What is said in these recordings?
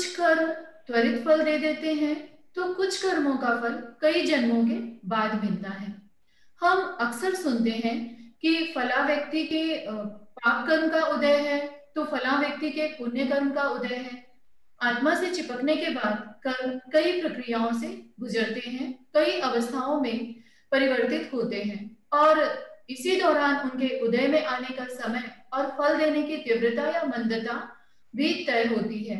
कुछ कर्म त्वरित फल दे देते हैं, तो कुछ कर्मों का फल कई जन्मों के बाद मिलता है। हम अक्सर सुनते हैं कि फला व्यक्ति के पाप कर्म का उदय है, तो फला व्यक्ति के पुण्य कर्म का उदय है। आत्मा से चिपकने के बाद कर्म कई प्रक्रियाओं से गुजरते हैं, कई अवस्थाओं में परिवर्तित होते हैं, और इसी दौरान उनके उदय में आने का समय और फल देने की तीव्रता या मंदता भी तय होती है।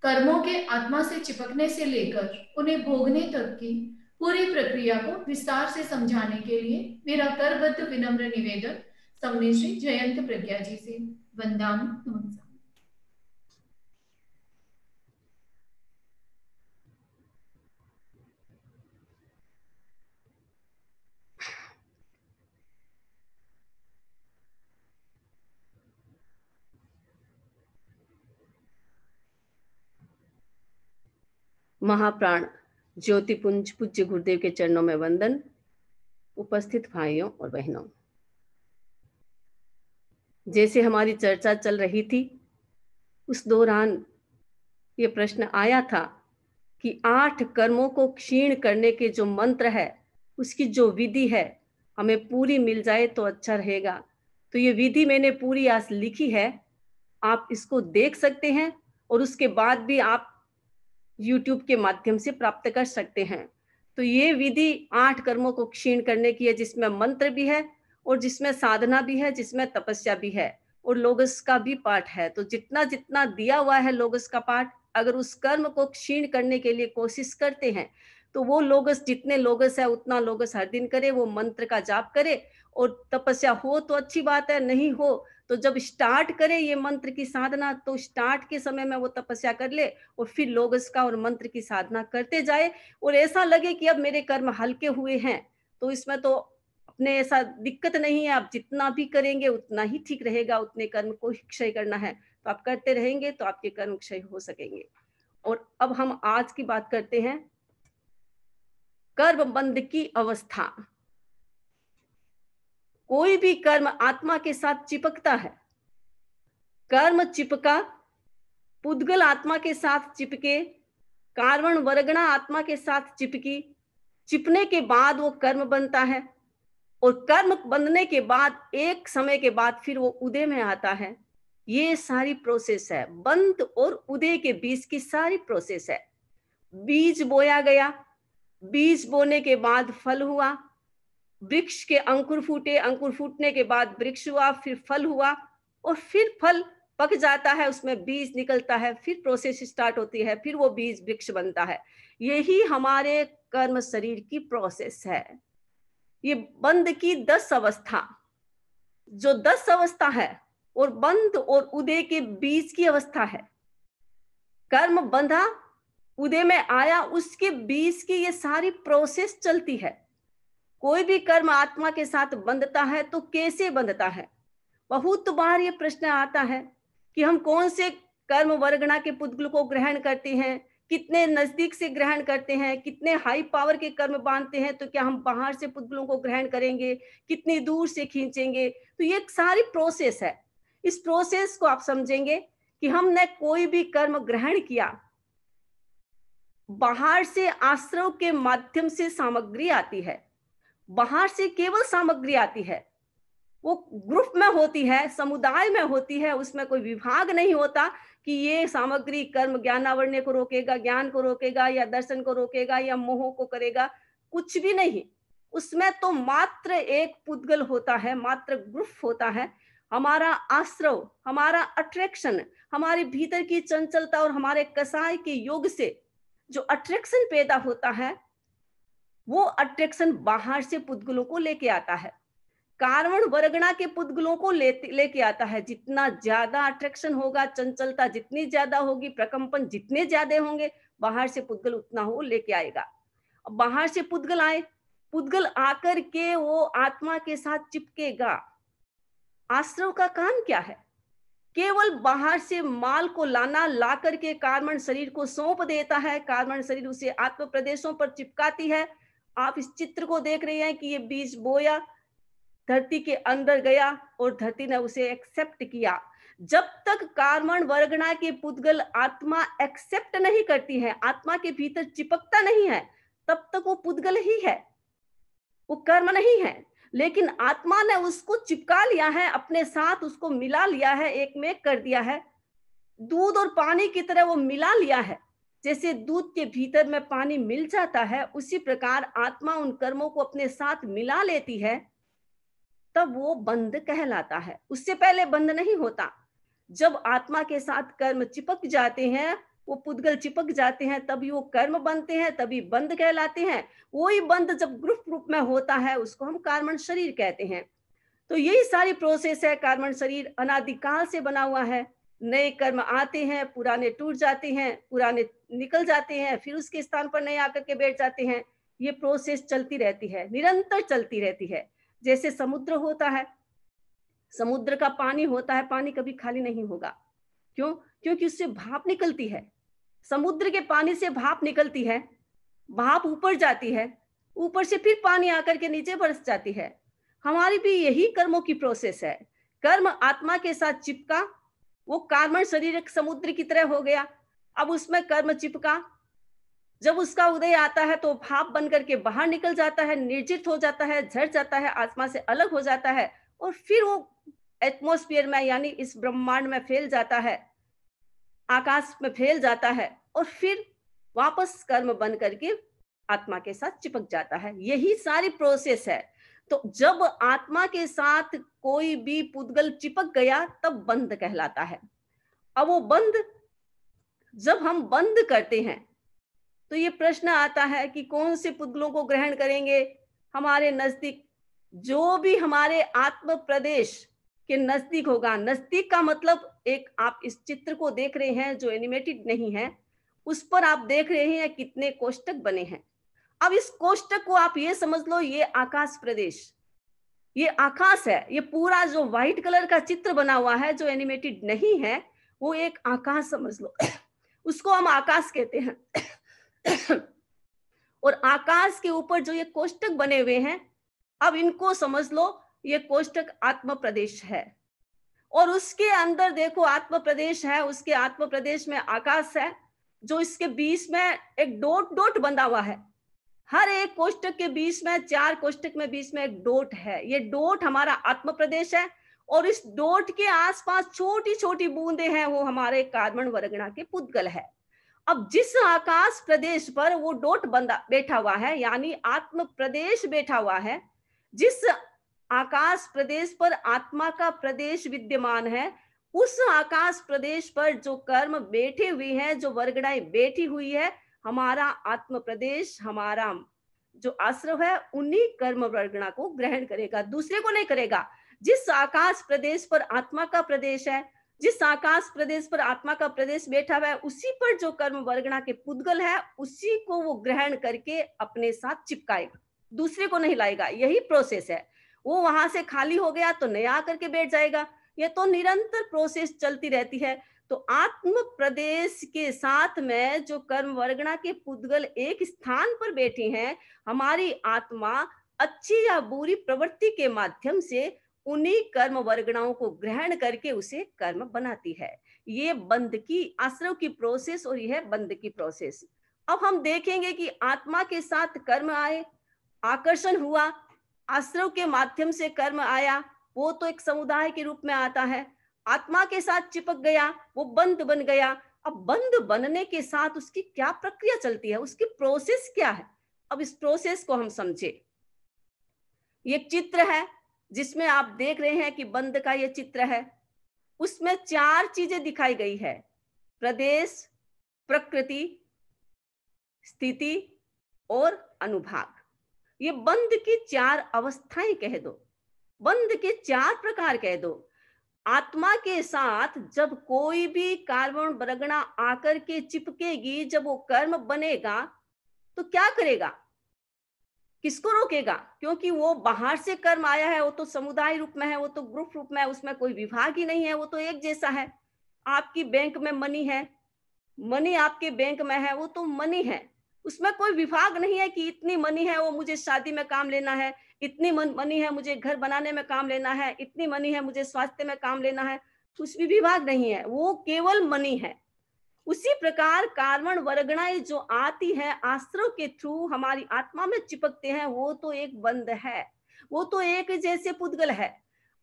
कर्मों के आत्मा से चिपकने से लेकर उन्हें भोगने तक की पूरी प्रक्रिया को विस्तार से समझाने के लिए मेरा करबद्ध विनम्र निवेदन समने श्री जयंत प्रज्ञा जी से। वंदामि नमः। महाप्राण ज्योतिपुंज पूज्य गुरुदेव के चरणों में वंदन। उपस्थित भाइयों और बहनों, जैसे हमारी चर्चा चल रही थी उस दौरान ये प्रश्न आया था कि 8 कर्मों को क्षीण करने के जो मंत्र है, उसकी जो विधि है, हमें पूरी मिल जाए तो अच्छा रहेगा। तो ये विधि मैंने पूरी आज लिखी है, आप इसको देख सकते हैं और उसके बाद भी आप YouTube के माध्यम से प्राप्त कर सकते हैं। तो ये विधि 8 कर्मों को क्षीण करने की है, जिसमें मंत्र भी है और जिसमें साधना भी है, जिसमें तपस्या भी है और लोगस का भी पाठ है। तो जितना जितना दिया हुआ है लोगस का पाठ, अगर उस कर्म को क्षीण करने के लिए कोशिश करते हैं तो वो लोगस, जितने लोगस है उतना लोगस हर दिन करे, वो मंत्र का जाप करे। और तपस्या हो तो अच्छी बात है, नहीं हो तो जब स्टार्ट करे ये मंत्र की साधना, तो स्टार्ट के समय में वो तपस्या कर ले और फिर लोगस का और मंत्र की साधना करते जाए। और ऐसा लगे कि अब मेरे कर्म हल्के हुए हैं, तो इसमें तो अपने ऐसा दिक्कत नहीं है, आप जितना भी करेंगे उतना ही ठीक रहेगा, उतने कर्म को ही क्षय करना है। तो आप करते रहेंगे तो आपके कर्म क्षय हो सकेंगे। और अब हम आज की बात करते हैं कर्म बंध की अवस्था। कोई भी कर्म आत्मा के साथ चिपकता है, कर्म चिपका, पुद्गल आत्मा के साथ चिपके, कारण वर्गणा आत्मा के साथ चिपकी, चिपने के बाद वो कर्म बनता है और कर्म बनने के बाद एक समय के बाद फिर वो उदय में आता है। ये सारी प्रोसेस है, बंध और उदय के बीच की सारी प्रोसेस है। बीज बोया गया, बीज बोने के बाद फल हुआ, वृक्ष के अंकुर फूटे, अंकुर फूटने के बाद वृक्ष हुआ, फिर फल हुआ और फिर फल पक जाता है, उसमें बीज निकलता है, फिर प्रोसेस स्टार्ट होती है, फिर वो बीज वृक्ष बनता है। यही हमारे कर्म शरीर की प्रोसेस है। ये बंध की 10 अवस्था, जो 10 अवस्था है और बंध और उदय के बीच की अवस्था है। कर्म बंधा, उदय में आया, उसके बीच की ये सारी प्रोसेस चलती है। कोई भी कर्म आत्मा के साथ बंधता है तो कैसे बंधता है? बहुत बार ये प्रश्न आता है कि हम कौन से कर्म वर्गणा के पुद्गल को ग्रहण करते हैं, कितने नजदीक से ग्रहण करते हैं, कितने हाई पावर के कर्म बांधते हैं, तो क्या हम बाहर से पुद्गलों को ग्रहण करेंगे, कितनी दूर से खींचेंगे। तो ये एक सारी प्रोसेस है। इस प्रोसेस को आप समझेंगे कि हमने कोई भी कर्म ग्रहण किया, बाहर से आश्रव के माध्यम से सामग्री आती है, बाहर से केवल सामग्री आती है, वो ग्रुप में होती है, समुदाय में होती है, उसमें कोई विभाग नहीं होता कि ये सामग्री कर्म ज्ञानावरण्य को रोकेगा, ज्ञान को रोकेगा, या दर्शन को रोकेगा, या मोह को करेगा, कुछ भी नहीं। उसमें तो मात्र एक पुद्गल होता है, मात्र ग्रुप होता है। हमारा आश्रव, हमारा अट्रैक्शन, हमारे भीतर की चंचलता और हमारे कसाय के योग से जो अट्रैक्शन पैदा होता है, वो अट्रैक्शन बाहर से पुद्गलों को लेके आता है, कारण वर्गणा के पुद्गलों को लेके आता है। जितना ज्यादा अट्रैक्शन होगा, चंचलता जितनी ज्यादा होगी, प्रकंपन जितने ज्यादा होंगे, बाहर से पुद्गल उतना हो लेके आएगा। अब बाहर से पुद्गल आए, पुद्गल आकर के वो आत्मा के साथ चिपकेगा। आश्रव का काम क्या है? केवल बाहर से माल को लाना, ला करके कारण शरीर को सौंप देता है, कारण शरीर उसे आत्म प्रदेशों पर चिपकाती है। आप इस चित्र को देख रहे हैं कि ये बीज बोया, धरती के अंदर गया और धरती ने उसे एक्सेप्ट किया। जब तक कार्बन वर्गणा के पुद्गल आत्मा एक्सेप्ट नहीं करती है, आत्मा के भीतर चिपकता नहीं है, तब तक वो पुद्गल ही है, वो कर्म नहीं है। लेकिन आत्मा ने उसको चिपका लिया है, अपने साथ उसको मिला लिया है, एक में एक कर दिया है, दूध और पानी की तरह वो मिला लिया है। जैसे दूध के भीतर में पानी मिल जाता है, उसी प्रकार आत्मा उन कर्मों को अपने साथ मिला लेती है, तब वो बंध कहलाता है। उससे पहले बंध नहीं होता। जब आत्मा के साथ कर्म चिपक जाते हैं, वो पुद्गल चिपक जाते हैं, तभी वो कर्म बनते हैं, तभी बंध कहलाते हैं। वही बंध जब ग्रुप रूप में होता है, उसको हम कार्बन शरीर कहते हैं। तो यही सारी प्रोसेस है। कार्बन शरीर अनादिकाल से बना हुआ है। नए कर्म आते हैं, पुराने टूट जाते हैं, पुराने निकल जाते हैं, फिर उसके स्थान पर नए आकर के बैठ जाते हैं। ये प्रोसेस चलती रहती है, निरंतर चलती रहती है। जैसे समुद्र होता है, समुद्र का पानी होता है, पानी कभी खाली नहीं होगा। क्यों? क्योंकि उससे भाप निकलती है। समुद्र के पानी से भाप निकलती है, भाप ऊपर जाती है, ऊपर से फिर पानी आकर के नीचे बरस जाती है। हमारी भी यही कर्मों की प्रोसेस है। कर्म आत्मा के साथ चिपका, वो कार्बन शरीर एक समुद्र की तरह हो गया। अब उसमें कर्म चिपका, जब उसका उदय आता है तो भाप बन करके बाहर निकल जाता है, निर्जित हो जाता है, झड़ जाता है, आत्मा से अलग हो जाता है, और फिर वो एटमॉस्फेयर में यानी इस ब्रह्मांड में फैल जाता है, आकाश में फैल जाता है, और फिर वापस कर्म बन करके आत्मा के साथ चिपक जाता है। यही सारी प्रोसेस है। तो जब आत्मा के साथ कोई भी पुद्गल चिपक गया, तब बंध कहलाता है। अब वो बंध जब हम बंद करते हैं, तो ये प्रश्न आता है कि कौन से पुद्गलों को ग्रहण करेंगे हमारे नजदीक। जो भी हमारे आत्म प्रदेश के नजदीक होगा, नजदीक का मतलब एक आप इस चित्र को देख रहे हैं जो एनिमेटेड नहीं है, उस पर आप देख रहे हैं कितने कोष्टक बने हैं। अब इस कोष्टक को आप ये समझ लो, ये आकाश प्रदेश, ये आकाश है। ये पूरा जो व्हाइट कलर का चित्र बना हुआ है जो एनिमेटेड नहीं है, वो एक आकाश समझ लो। उसको हम आकाश कहते हैं। और आकाश के ऊपर जो ये कोष्टक बने हुए हैं, अब इनको समझ लो, ये कोष्टक आत्म प्रदेश है। और उसके अंदर देखो आत्म प्रदेश है, उसके आत्म प्रदेश में आकाश है, जो इसके बीच में एक डॉट डॉट बंधा हुआ है। हर एक कोष्टक के बीच में, 4 कोष्टक में बीच में एक डॉट है। ये डॉट हमारा आत्म प्रदेश है, और इस डॉट के आसपास छोटी छोटी बूंदे हैं, वो हमारे कार्बन वर्गणा के पुद्गल है। अब जिस आकाश प्रदेश पर वो डॉट बंधा बैठा हुआ है, यानी आत्म प्रदेश बैठा हुआ है, जिस आकाश प्रदेश पर आत्मा का प्रदेश विद्यमान है, उस आकाश प्रदेश पर जो कर्म बैठे हुए हैं, जो वर्गणाएं बैठी हुई है, हमारा आत्म प्रदेश, हमारा जो आश्रव है, उन्हीं कर्म वर्गणा को ग्रहण करेगा, दूसरे को नहीं करेगा। जिस आकाश प्रदेश पर आत्मा का प्रदेश है, जिस आकाश प्रदेश पर आत्मा का प्रदेश बैठा हुआ है, उसी पर जो कर्म वर्गणा के पुद्गल है, उसी को वो ग्रहण करके अपने साथ चिपकाएगा, दूसरे को नहीं लाएगा। यही प्रोसेस है। वो वहां से खाली हो गया तो नया आकर के बैठ जाएगा। ये तो निरंतर प्रोसेस चलती रहती है। तो आत्म प्रदेश के साथ में जो कर्म वर्गणा के पुद्गल एक स्थान पर बैठे हैं, हमारी आत्मा अच्छी या बुरी प्रवृत्ति के माध्यम से उन्हीं कर्म वर्गणाओं को ग्रहण करके उसे कर्म बनाती है। ये बंध की आश्रव की प्रोसेस, और यह बंध की प्रोसेस। अब हम देखेंगे कि आत्मा के साथ कर्म आए, आकर्षण हुआ, आश्रव के माध्यम से कर्म आया, वो तो एक समुदाय के रूप में आता है। आत्मा के साथ चिपक गया, वो बंध बन गया। अब बंध बनने के साथ उसकी क्या प्रक्रिया चलती है, उसकी प्रोसेस क्या है, अब इस प्रोसेस को हम समझे। ये चित्र है जिसमें आप देख रहे हैं कि बंध का ये चित्र है। उसमें 4 चीजें दिखाई गई है: प्रदेश, प्रकृति, स्थिति और अनुभाग। ये बंध की 4 अवस्थाएं कह दो, बंध के 4 प्रकार कह दो। आत्मा के साथ जब कोई भी कार्बन वर्गणा आकर के चिपकेगी, जब वो कर्म बनेगा, तो क्या करेगा, किसको रोकेगा? क्योंकि वो बाहर से कर्म आया है, वो तो समुदाय रूप में है, वो तो ग्रुप रूप में है, उसमें कोई विभाग ही नहीं है, वो तो एक जैसा है। आपकी बैंक में मनी है, मनी आपके बैंक में है, वो तो मनी है, उसमें कोई विभाग नहीं है कि इतनी मनी है वो मुझे शादी में काम लेना है, इतनी मनी है मुझे घर बनाने में काम लेना है, इतनी मनी है मुझे स्वास्थ्य में काम लेना है। कुछ भी विभाग नहीं है, वो केवल मनी है। उसी प्रकार कार्बन वर्गणाएं जो आती है आश्रव के थ्रू हमारी आत्मा में चिपकते हैं, वो तो एक बंध है, वो तो एक जैसे पुद्गल है।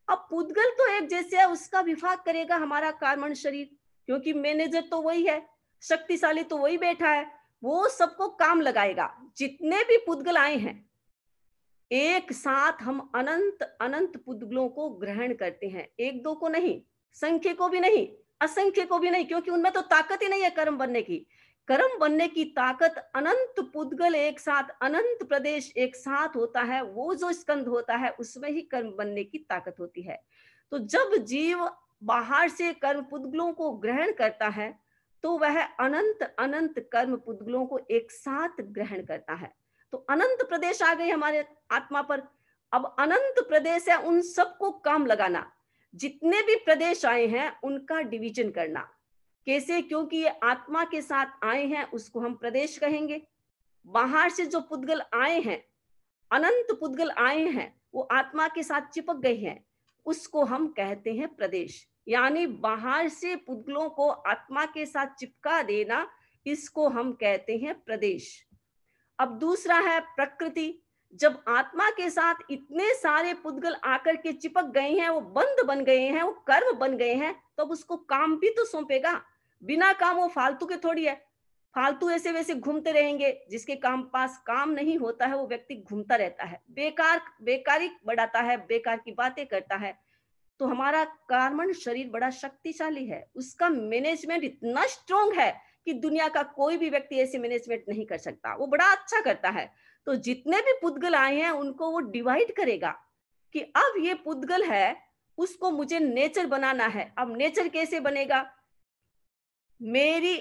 अब पुद्गल तो एक जैसे है, उसका विभाग करेगा हमारा कार्बन शरीर, क्योंकि मैनेजर तो वही है, शक्तिशाली तो वही बैठा है, वो सबको काम लगाएगा। जितने भी पुद्गल आए हैं एक साथ हम अनंत अनंत पुद्गलों को ग्रहण करते हैं, एक दो को नहीं, संख्य को भी नहीं, असंख्य को भी नहीं, क्योंकि उनमें तो ताकत ही नहीं है कर्म बनने की। कर्म बनने की ताकत अनंत पुद्गल एक साथ, अनंत प्रदेश एक साथ होता है, वो जो स्कंद होता है उसमें ही कर्म बनने की ताकत होती है। तो जब जीव बाहर से कर्म पुद्गलों को ग्रहण करता है तो वह अनंत अनंत कर्म पुद्गलों को एक साथ ग्रहण करता है। तो अनंत प्रदेश आ गए हमारे आत्मा पर। अब अनंत प्रदेश है, उन सबको काम लगाना, जितने भी प्रदेश आए हैं उनका डिवीजन करना। कैसे? क्योंकि ये आत्मा के साथ आए हैं, उसको हम प्रदेश कहेंगे। बाहर से जो पुद्गल आए हैं, अनंत पुद्गल आए हैं, वो आत्मा के साथ चिपक गए हैं, उसको हम कहते हैं प्रदेश। यानी बाहर से पुद्गलों को आत्मा के साथ चिपका देना, इसको हम कहते हैं प्रदेश। अब दूसरा है प्रकृति। जब आत्मा के साथ इतने सारे पुद्गल आकर के चिपक गए हैं, वो बंध बन गए हैं, वो कर्म बन गए हैं, तो अब उसको काम भी तो सौंपेगा। बिना काम वो फालतू के थोड़ी है, फालतू ऐसे वैसे घूमते रहेंगे। जिसके काम पास काम नहीं होता है वो व्यक्ति घूमता रहता है, बेकारी बढ़ाता है, बेकार की बातें करता है। तो हमारा कार्बन शरीर बड़ा शक्तिशाली है, उसका मैनेजमेंट इतना स्ट्रोंग है कि दुनिया का कोई भी व्यक्ति ऐसे मैनेजमेंट नहीं कर सकता, वो बड़ा अच्छा करता है। तो जितने भी पुद्गल आए हैं उनको वो डिवाइड करेगा कि अब ये पुद्गल है, उसको मुझे नेचर बनाना है। अब नेचर कैसे बनेगा? मेरी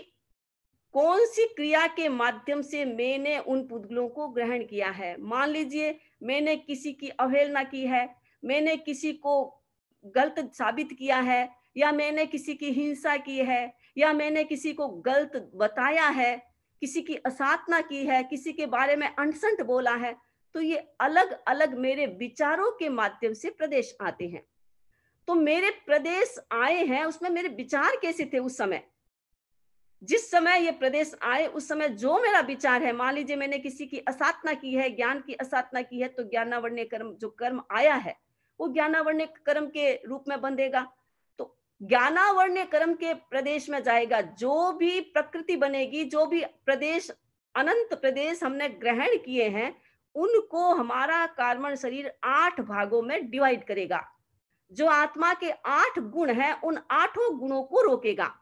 कौन सी क्रिया के माध्यम से मैंने उन पुद्गलों को ग्रहण किया है। मान लीजिए मैंने किसी की अवहेलना की है, मैंने किसी को गलत साबित किया है, या मैंने किसी की हिंसा की है, या मैंने किसी को गलत बताया है, किसी की असाधना की है, किसी के बारे में अनसंट बोला है, तो ये अलग अलग मेरे विचारों के माध्यम से प्रदेश आते हैं। तो मेरे प्रदेश आए हैं, उसमें मेरे विचार कैसे थे उस समय? जिस समय ये प्रदेश आए उस समय जो मेरा विचार है, मान लीजिए मैंने किसी की असाधना की है, ज्ञान की असाधना की है, तो ज्ञानावर्ण कर्म जो कर्म आया है वो ज्ञानावर्ण कर्म के रूप में बंधेगा। तो ज्ञानावर्ण कर्म के प्रदेश में जाएगा। जो भी प्रकृति बनेगी, जो भी प्रदेश, अनंत प्रदेश हमने ग्रहण किए हैं, उनको हमारा कार्बन शरीर 8 भागों में डिवाइड करेगा। जो आत्मा के 8 गुण हैं, उन 8 गुणों को रोकेगा।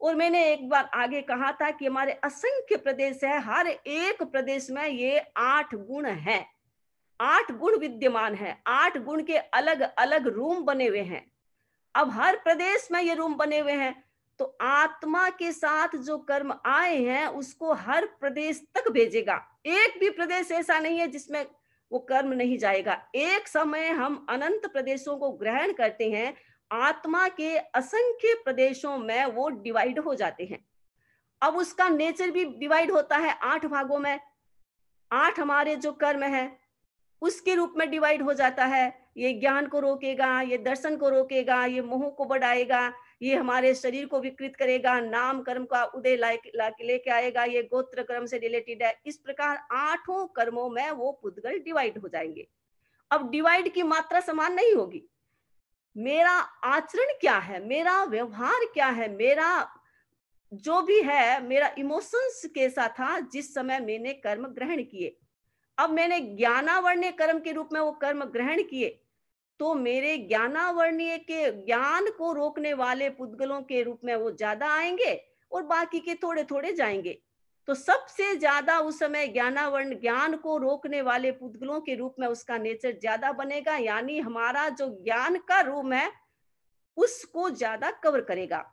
और मैंने एक बार आगे कहा था कि हमारे असंख्य प्रदेश है, हर एक प्रदेश में ये 8 गुण हैं, 8 गुण विद्यमान है। 8 गुण के अलग अलग रूम बने हुए हैं। अब हर प्रदेश में ये रूम बने हुए हैं, तो आत्मा के साथ जो कर्म आए हैं उसको हर प्रदेश तक भेजेगा। एक भी प्रदेश ऐसा नहीं है जिसमें वो कर्म नहीं जाएगा। एक समय हम अनंत प्रदेशों को ग्रहण करते हैं, आत्मा के असंख्य प्रदेशों में वो डिवाइड हो जाते हैं। अब उसका नेचर भी डिवाइड होता है 8 भागों में। 8 हमारे जो कर्म है उसके रूप में डिवाइड हो जाता है। ये ज्ञान को रोकेगा, ये दर्शन को रोकेगा, ये मोह को बढ़ाएगा, ये हमारे शरीर को विकृत करेगा, नाम कर्म का उदय लेके आएगा, ये गोत्र कर्म से रिलेटेड है। इस प्रकार 8 कर्मों में वो पुद्गल डिवाइड हो जाएंगे। अब डिवाइड की मात्रा समान नहीं होगी। मेरा आचरण क्या है, मेरा व्यवहार क्या है, मेरा जो भी है, मेरा इमोशंस कैसा था जिस समय मैंने कर्म ग्रहण किए। अब मैंने ज्ञानावरणीय कर्म के रूप में वो कर्म ग्रहण किए, तो मेरे ज्ञानावरणीय के ज्ञान को रोकने वाले पुद्गलों के रूप में वो ज्यादा आएंगे और बाकी के थोड़े थोड़े जाएंगे। तो सबसे ज्यादा उस समय ज्ञानावर्ण, ज्ञान को रोकने वाले पुद्गलों के रूप में उसका नेचर ज्यादा बनेगा। यानी हमारा जो ज्ञान का रूम है उसको ज्यादा कवर करेगा।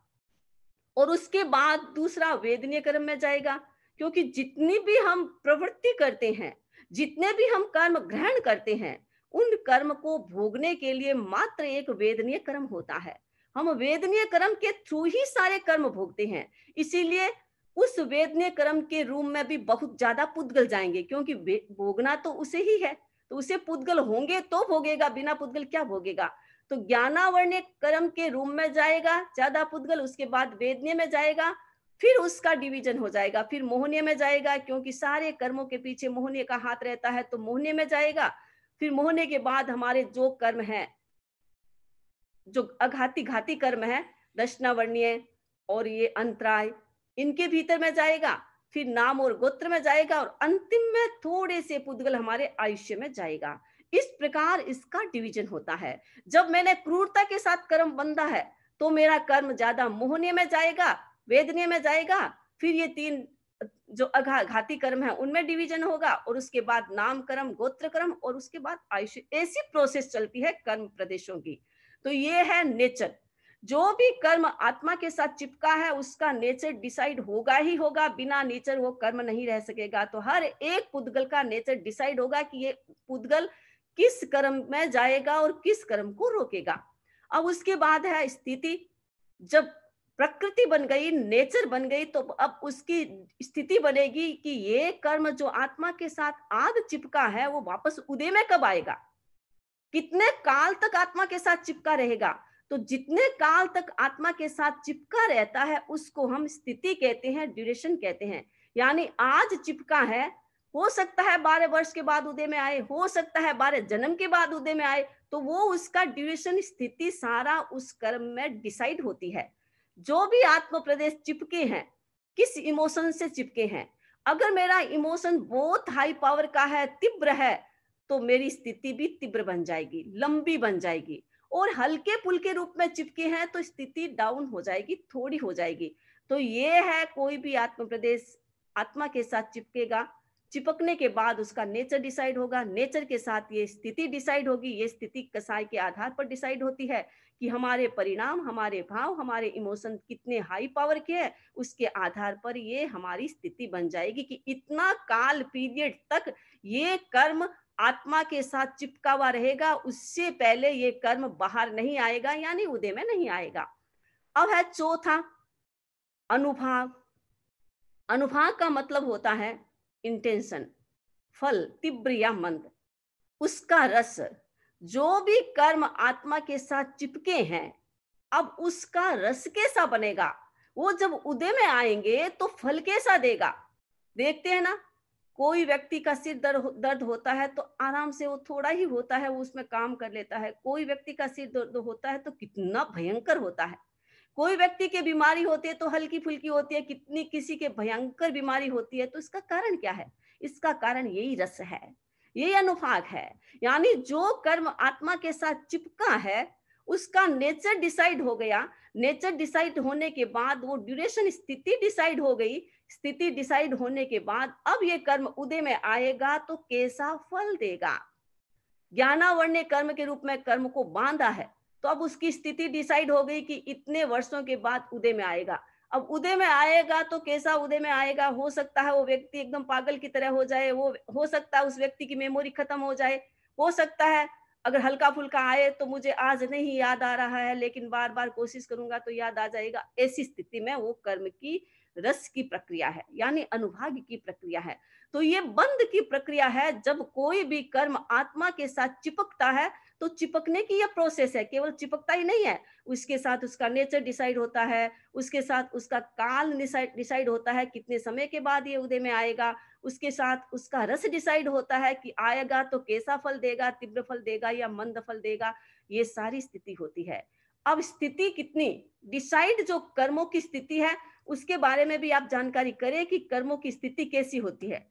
और उसके बाद दूसरा वेदनीय कर्म में जाएगा, क्योंकि जितनी भी हम प्रवृत्ति करते हैं, जितने भी हम कर्म ग्रहण करते हैं, उन कर्म को भोगने के लिए मात्र एक वेदनीय कर्म होता है। हम वेदनीय कर्म के थ्रू ही सारे कर्म भोगते हैं। इसीलिए उस वेदनीय कर्म के रूम में भी बहुत ज्यादा पुद्गल जाएंगे, क्योंकि भोगना तो उसे ही है, तो उसे पुद्गल होंगे तो भोगेगा, बिना पुद्गल क्या भोगेगा। तो ज्ञानावर्ण्य कर्म के रूम में जाएगा ज्यादा पुद्गल, उसके बाद वेदनीय में जाएगा, फिर उसका डिवीजन हो जाएगा, फिर मोहनीय में जाएगा, क्योंकि सारे कर्मों के पीछे मोहनीय का हाथ रहता है, तो मोहनीय में जाएगा। फिर मोहनीय के बाद हमारे जो कर्म है, जो अघाती घाती कर्म है, दशनावर्णीय और ये अंतराय, इनके भीतर में जाएगा, फिर नाम और गोत्र में जाएगा, और अंतिम में थोड़े से पुद्गल हमारे आयुष्य में जाएगा। इस प्रकार इसका डिवीजन होता है। जब मैंने क्रूरता के साथ कर्म बंधा है तो मेरा कर्म ज्यादा मोहनीय में जाएगा, वेदनीय में जाएगा, फिर ये तीन जो घाती कर्म है उनमें डिवीजन होगा, और उसके बाद नाम कर्म, गोत्र कर्म, और उसके बाद आयुष्य। ऐसी प्रोसेस चलती है कर्म प्रदेशों की। तो ये है नेचर। जो भी कर्म आत्मा के साथ चिपका है उसका नेचर डिसाइड होगा ही होगा, बिना नेचर वो कर्म नहीं रह सकेगा। तो हर एक पुद्गल का नेचर डिसाइड होगा कि ये पुद्गल किस कर्म में जाएगा और किस कर्म को रोकेगा। अब उसके बाद है स्थिति। जब प्रकृति बन गई, नेचर बन गई, तो अब उसकी स्थिति बनेगी कि ये कर्म जो आत्मा के साथ आज चिपका है वो वापस उदय में कब आएगा, कितने काल तक आत्मा के साथ चिपका रहेगा। तो जितने काल तक आत्मा के साथ चिपका रहता है उसको हम स्थिति कहते हैं, ड्यूरेशन कहते हैं। यानी आज चिपका है, हो सकता है 12 वर्ष के बाद उदय में आए, हो सकता है 12 जन्म के बाद उदय में आए, तो वो उसका ड्यूरेशन, स्थिति सारा उस कर्म में डिसाइड होती है। जो भी आत्म प्रदेश चिपके हैं, किस इमोशन से चिपके हैं, अगर मेरा इमोशन बहुत हाई पावर का है, तीव्र है, तो मेरी स्थिति भी तीव्र बन जाएगी, लंबी बन जाएगी। और हल्के फुल्के रूप में चिपके हैं तो स्थिति डाउन हो जाएगी, थोड़ी हो जाएगी। तो ये है, कोई भी आत्म प्रदेश आत्मा के साथ चिपकेगा, चिपकने के बाद उसका नेचर डिसाइड होगा, नेचर के साथ ये स्थिति डिसाइड होगी। ये स्थिति कसाई के आधार पर डिसाइड होती है कि हमारे परिणाम, हमारे भाव, हमारे इमोशन कितने हाई पावर के हैं, उसके आधार पर ये हमारी स्थिति बन जाएगी कि इतना काल पीरियड तक ये कर्म आत्मा के साथ चिपका हुआ रहेगा, उससे पहले ये कर्म बाहर नहीं आएगा, यानी उदय में नहीं आएगा। अब है चौथा, अनुभाग। अनुभाग का मतलब होता है इंटेंशन, फल, तीव्र या मंद, उसका रस। जो भी कर्म आत्मा के साथ चिपके हैं, अब उसका रस कैसा बनेगा, वो जब उदय में आएंगे तो फल कैसा देगा। देखते हैं ना, कोई व्यक्ति का सिर दर्द होता है तो आराम से, वो थोड़ा ही होता है, वो उसमें काम कर लेता है। कोई व्यक्ति का सिर दर्द होता है तो कितना भयंकर होता है। कोई व्यक्ति की बीमारी होती है तो हल्की फुल्की होती है, कितनी किसी के भयंकर बीमारी होती है। तो इसका कारण क्या है? इसका कारण यही रस है, यही अनुभाग है। यानी जो कर्म आत्मा के साथ चिपका है उसका नेचर डिसाइड हो गया। नेचर डिसाइड होने के बाद वो ड्यूरेशन, स्थिति डिसाइड हो गई। स्थिति डिसाइड होने के बाद अब ये कर्म उदय में आएगा तो कैसा फल देगा। ज्ञानावर्ण्य कर्म के रूप में कर्म को बांधा है, तो अब उसकी स्थिति डिसाइड हो गई कि इतने वर्षों के बाद उदय में आएगा। अब उदय में आएगा तो कैसा उदय में आएगा, हो सकता है वो व्यक्ति एकदम पागल की तरह हो जाए, वो हो सकता है उस व्यक्ति की मेमोरी खत्म हो जाए, हो सकता है अगर हल्का फुल्का आए तो मुझे आज नहीं याद आ रहा है, लेकिन बार बार कोशिश करूंगा तो याद आ जाएगा। ऐसी स्थिति में वो कर्म की रस की प्रक्रिया है, यानी अनुभाग की प्रक्रिया है। तो ये बंध की प्रक्रिया है। जब कोई भी कर्म आत्मा के साथ चिपकता है तो चिपकने की यह प्रोसेस है, केवल चिपकता ही नहीं है, उसके साथ उसका नेचर डिसाइड होता है, उसके साथ उसका काल डिसाइड होता है, कितने समय के बाद ये उदय में आएगा, उसके साथ उसका रस डिसाइड होता है कि आएगा तो कैसा फल देगा, तीव्र फल देगा या मंद फल देगा। ये सारी स्थिति होती है। अब स्थिति कितनी डिसाइड, जो कर्मों की स्थिति है उसके बारे में भी आप जानकारी करें कि कर्मों की स्थिति कैसी होती है।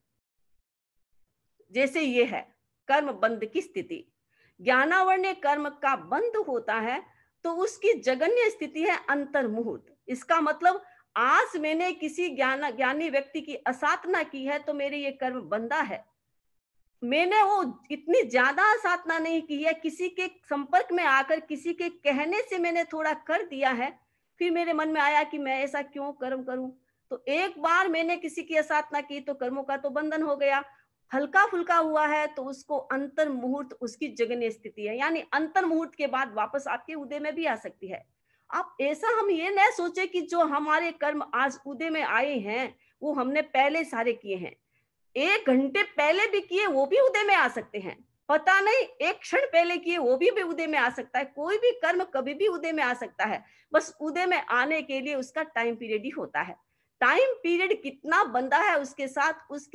जैसे ये है कर्म बंध की स्थिति। ज्ञानावर्ण्य कर्म का बंध होता है तो उसकी जगन्य स्थिति है अंतर्मुहूर्त। इसका मतलब आज मैंने किसी ज्ञानी व्यक्ति की असाधना की है तो मेरे ये कर्म बंधा है। मैंने वो इतनी ज्यादा साधना नहीं की है, किसी के संपर्क में आकर किसी के कहने से मैंने थोड़ा कर दिया है, फिर मेरे मन में आया कि मैं ऐसा क्यों कर्म करूं। तो एक बार मैंने किसी की असाधना की तो कर्मों का तो बंधन हो गया। हल्का फुल्का हुआ है तो उसको अंतर मुहूर्त, उसकी जगन्य स्थिति है, यानी अंतर मुहूर्त के बाद वापस आपके उदय में भी आ सकती है। आप ऐसा हम ये न सोचे कि जो हमारे कर्म आज उदय में आए हैं वो हमने पहले सारे किए हैं, 1 घंटे पहले भी किए वो भी उदय में आ सकते हैं। पता नहीं एक क्षण पहले किए वो भी उदय में आ सकता है। कोई भी कर्म कभी भी उदय में आ सकता है, बस उदय में आने के लिए उसका टाइम पीरियड ही होता है। टाइम पीरियड कितना बंधा है उसके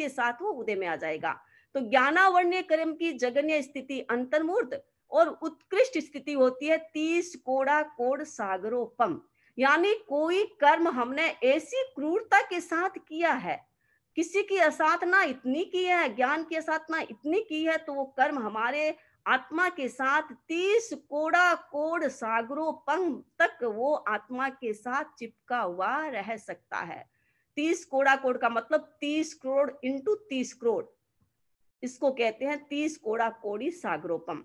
साथ वो उदय में आ जाएगा। तो ज्ञानावर्ण्य कर्म की जगन्य स्थिति अंतर्मूर्त और उत्कृष्ट स्थिति होती है 30 कोड़ा कोड़ सागरोपम। यानी कोई कर्म हमने ऐसी क्रूरता के साथ किया है, किसी की असाधना इतनी की है, ज्ञान की असाधना इतनी की है, तो वो कर्म हमारे आत्मा के साथ 30 कोड़ा कोड़ सागरों पंग तक वो आत्मा के साथ चिपका हुआ रह सकता है। 30 कोड़ा कोड़ का मतलब 30 करोड़ इंटू 30 करोड़, इसको कहते हैं 30 कोड़ा कोड़ी सागरोपम।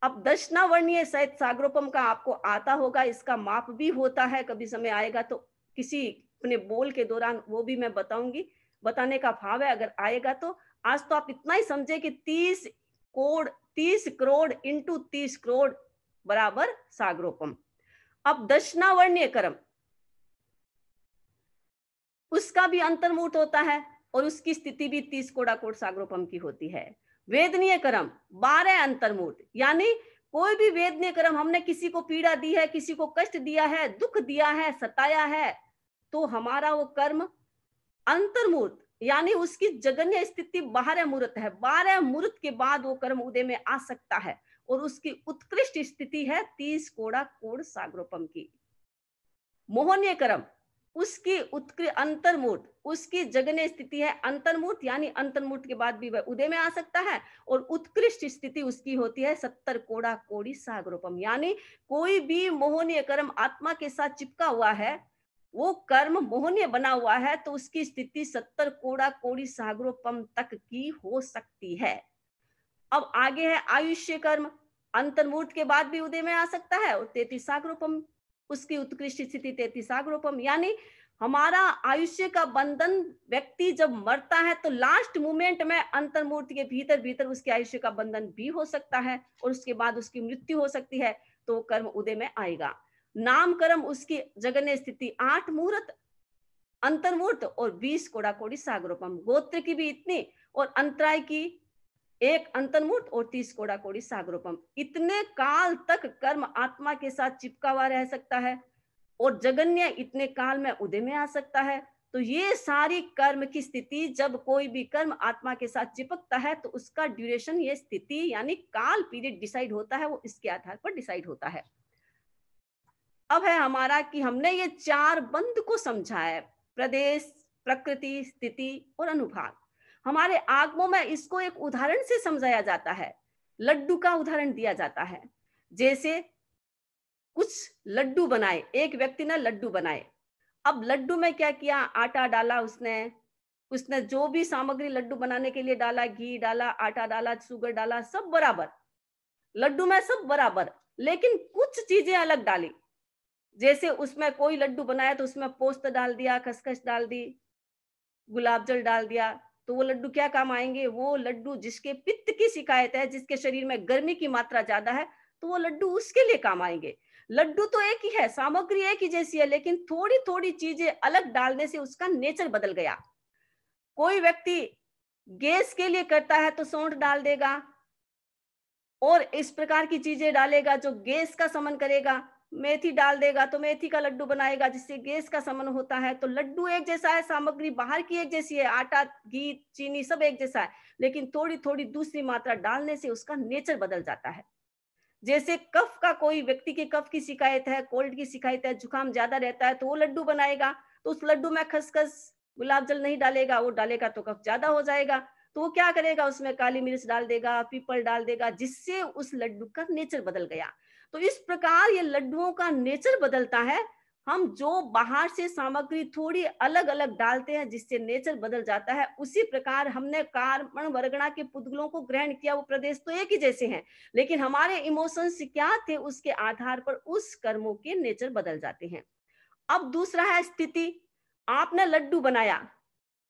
अब दशनावर्णीय सहित सागरोपम का आपको आता होगा, इसका माप भी होता है, कभी समय आएगा तो किसी अपने बोल के दौरान वो भी मैं बताऊंगी, बताने का भाव है अगर आएगा तो। आज तो आप इतना ही समझे कि 30 करोड़ इंटू 30 करोड़ बराबर सागरोपम। अब दशनावर्णीय कर्म, उसका भी अंतर्मूर्त होता है और उसकी स्थिति भी 30 कोड़ा कोड़ सागरोपम की होती है। वेदनीय कर्म 12 अंतर्मूर्त, यानी कोई भी वेदनीय कर्म हमने किसी को पीड़ा दी है, किसी को कष्ट दिया है, दुख दिया है, सताया है, तो हमारा वो कर्म अंतर्मूर्त यानी उसकी जगन्य स्थिति 12 मूर्त है। 12 मूर्त के बाद वो कर्म उदय में आ सकता है और उसकी उत्कृष्ट स्थिति है 30 कोड़ा कोड़ सागरोपम की। मोहनीय कर्म, उसकी अंतर्मूर्त, उसकी जगन्य स्थिति है अंतर्मूर्त, यानी अंतर्मूर्त के बाद भी वह उदय में आ सकता है और उत्कृष्ट स्थिति उसकी होती है 70 कोड़ा कोड़ी सागरोपम। यानी कोई भी मोहनीय कर्म आत्मा के साथ चिपका हुआ है, वो कर्म मोहनीय बना हुआ है, तो उसकी स्थिति 70 कोड़ा कोड़ी सागरोपम तक की हो सकती है। अब आगे है आयुष्य कर्म, अंतर्मूर्त के बाद भी उदय में आ सकता है और 33 सागरोपम, उसकी उत्कृष्ट स्थिति 33 सागरोपम। यानी हमारा आयुष्य का बंधन, व्यक्ति जब मरता है तो लास्ट मोमेंट में अंतर्मूर्त के भीतर भीतर उसके आयुष्य का बंधन भी हो सकता है और उसके बाद उसकी मृत्यु हो सकती है, तो कर्म उदय में आएगा। नाम कर्म, उसकी जगन्य स्थिति 8 मूर्त अंतर्मूर्त और 20 कोड़ा कोड़ी सागरोपम। गोत्र की भी इतनी और अंतराय की 1 अंतर्मूर्त और 30 कोड़ा कोड़ी सागरोपम। इतने काल तक कर्म आत्मा के साथ चिपका हुआ रह सकता है और जगन्य इतने काल में उदय में आ सकता है। तो ये सारी कर्म की स्थिति, जब कोई भी कर्म आत्मा के साथ चिपकता है तो उसका ड्यूरेशन, ये स्थिति यानी काल पीरियड डिसाइड होता है, वो इसके आधार पर डिसाइड होता है। अब है हमारा कि हमने ये 4 बंध को समझा है, प्रदेश, प्रकृति, स्थिति और अनुभाग। हमारे आगमों में इसको एक उदाहरण से समझाया जाता है, लड्डू का उदाहरण दिया जाता है। जैसे कुछ लड्डू बनाए, एक व्यक्ति ने लड्डू बनाए। अब लड्डू में क्या किया, आटा डाला उसने जो भी सामग्री लड्डू बनाने के लिए डाला, घी डाला, आटा डाला, शुगर डाला, सब बराबर, लड्डू में सब बराबर, लेकिन कुछ चीजें अलग डाली। जैसे उसमें कोई लड्डू बनाया तो उसमें पोस्त डाल दिया, खसखस डाल दी, गुलाब जल डाल दिया, तो वो लड्डू क्या काम आएंगे? वो लड्डू जिसके पित्त की शिकायत है, जिसके शरीर में गर्मी की मात्रा ज्यादा है, तो वो लड्डू उसके लिए काम आएंगे। लड्डू तो एक ही है, सामग्री एक ही जैसी है, लेकिन थोड़ी थोड़ी चीजें अलग डालने से उसका नेचर बदल गया। कोई व्यक्ति गैस के लिए करता है तो सौंठ डाल देगा और इस प्रकार की चीजें डालेगा जो गैस का शमन करेगा। मेथी डाल देगा तो मेथी का लड्डू बनाएगा जिससे गैस का शमन होता है। तो लड्डू एक जैसा है, सामग्री बाहर की एक जैसी है, आटा, घी, चीनी सब एक जैसा है, लेकिन थोड़ी थोड़ी दूसरी मात्रा डालने से उसका नेचर बदल जाता है। जैसे कफ का, कोई व्यक्ति के कफ की शिकायत है, कोल्ड की शिकायत है, जुकाम ज्यादा रहता है, तो वो लड्डू बनाएगा तो उस लड्डू में खसखस, गुलाब जल नहीं डालेगा, वो डालेगा तो कफ ज्यादा हो जाएगा। तो वो क्या करेगा, उसमें काली मिर्च डाल देगा, पीपल डाल देगा, जिससे उस लड्डू का नेचर बदल गया। तो इस प्रकार ये लड्डुओं का नेचर बदलता है। हम जो बाहर से सामग्री थोड़ी अलग अलग डालते हैं जिससे नेचर बदल जाता है, उसी प्रकार हमने कार्बन वर्गणा के पुद्गलों को ग्रहण किया। वो प्रदेश तो एक ही जैसे हैं, लेकिन हमारे इमोशंस क्या थे, उसके आधार पर उस कर्मों के नेचर बदल जाते हैं। अब दूसरा है स्थिति। आपने लड्डू बनाया,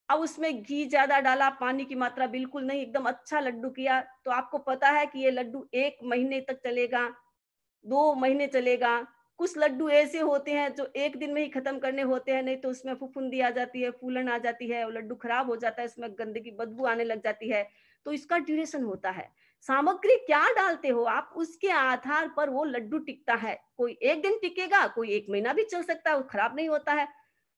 अब उसमें घी ज्यादा डाला, पानी की मात्रा बिल्कुल नहीं, एकदम अच्छा लड्डू किया, तो आपको पता है कि ये लड्डू 1 महीने तक चलेगा, 2 महीने चलेगा। कुछ लड्डू ऐसे होते हैं जो 1 दिन में ही खत्म करने होते हैं, नहीं तो उसमें फफूंदी आ जाती है, फूलन आ जाती है, वो लड्डू खराब हो जाता है, उसमें गंदगी, बदबू आने लग जाती है। तो इसका ड्यूरेशन होता है। सामग्री क्या डालते हो आप, उसके आधार पर वो लड्डू टिकता है। कोई एक दिन टिकेगा, कोई 1 महीना भी चल सकता है, वो खराब नहीं होता है।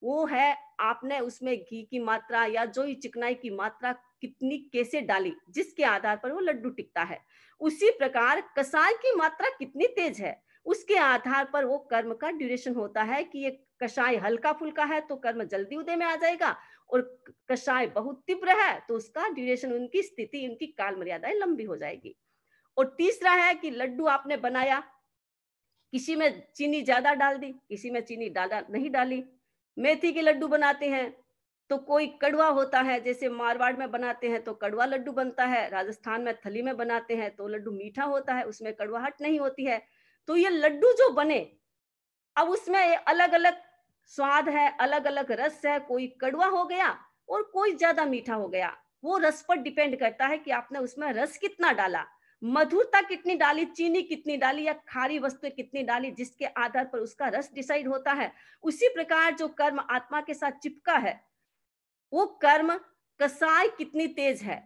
वो है आपने उसमें घी की मात्रा या जो ही चिकनाई की मात्रा कितनी कैसे डाली, जिसके आधार पर वो लड्डू टिकता है। उसी प्रकार कसाय की मात्रा कितनी तेज है, उसके आधार पर वो कर्म का ड्यूरेशन होता है कि ये कषाय हल्का फुल्का है तो कर्म जल्दी उदय में आ जाएगा, और कषाय बहुत तीव्र है तो उसका ड्यूरेशन, उनकी स्थिति, उनकी काल मर्यादाएं लंबी हो जाएगी। और तीसरा है कि लड्डू आपने बनाया, किसी में चीनी ज्यादा डाल दी, किसी में चीनी डाला नहीं डाली। मेथी के लड्डू बनाते हैं तो कोई कड़वा होता है, जैसे मारवाड़ में बनाते हैं तो कड़वा लड्डू बनता है, राजस्थान में थली में बनाते हैं तो लड्डू मीठा होता है, उसमें कड़वाहट नहीं होती है। तो ये लड्डू जो बने, अब उसमें अलग अलग स्वाद है, अलग अलग रस है, कोई कड़वा हो गया और कोई ज्यादा मीठा हो गया। वो रस पर डिपेंड करता है कि आपने उसमें रस कितना डाला, मधुरता कितनी डाली, चीनी कितनी डाली या खारी वस्तु कितनी डाली, जिसके आधार पर उसका रस डिसाइड होता है। उसी प्रकार जो कर्म आत्मा के साथ चिपका है, वो कर्म कसाय कितनी तेज है।